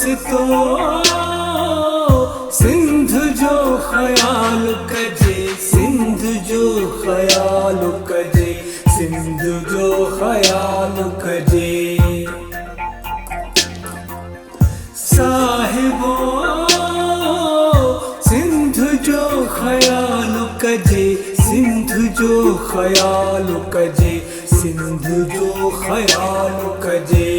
दोस्तों सिंध जो ख्याल कजे, सिंध जो ख्याल कजे, सिंध जो ख्याल कजे। साहिबो सिंध जो ख्याल कजे, सिंध जो ख्याल कजे, सिंध जो ख्याल कजे।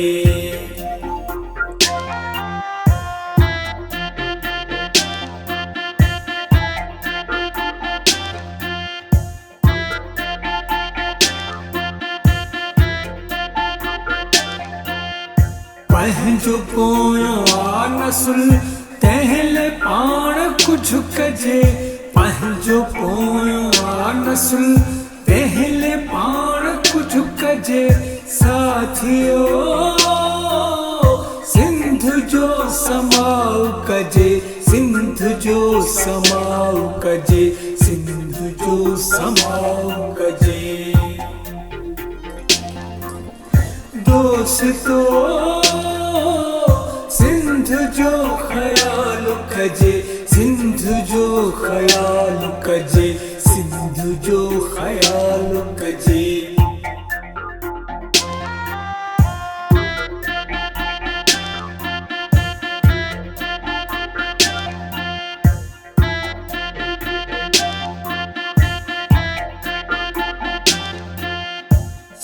पंहिंजो पोयां नस्ल तंहिंले पाण कुझु कजे, पंहिंजो पोयां नस्ल तंहिंले पाण कुझु कजे। साथियो सिंध जो समाउ कजे, सिंध जो समाउ कजे, सिंध जो समाउ कजे। दोस्तों सिंध जो ख्याल कजे, सिंध जो ख्याल कजे, सिंध जो ख्याल कजे।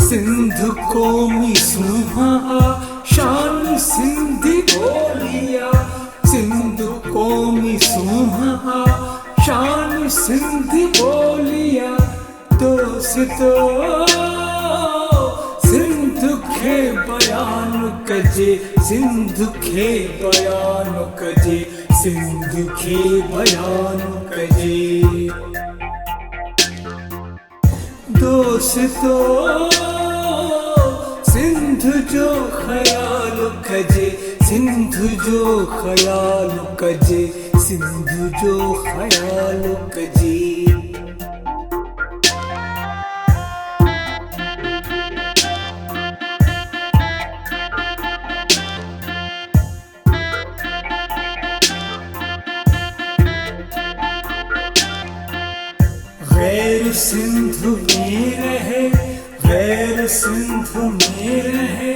सिंध क़ौमी सुहा शान सिंधी बोलिया, सिंध क़ौमी सुहा शान सिंधी बोलिया। दोस्तों सिंध खे बयान कजे, सिंध खे बयान कजे, सिंध खे बयान कजे। दोस्तों सिंध जो ख्याल कजे, सिंध जो ख्याल कजे, सिंध जो ख्याल कजे। गैर सिंध में रहे, गैर सिंध में रहे,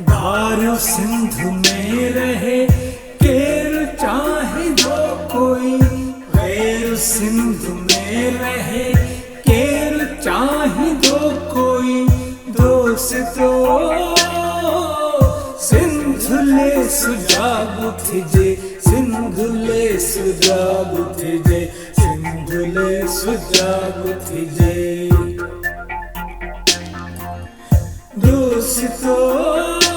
दारू सिंध में रहे, केर चाहे जो कोई। गैर सिंध में रहे, केर चाहे जो कोई। दोस्तों सिंध ले सुजाग थिजे, सिंध ले सुजाग थिजे, सिंध ले सुजाग थिजे। दोस्तों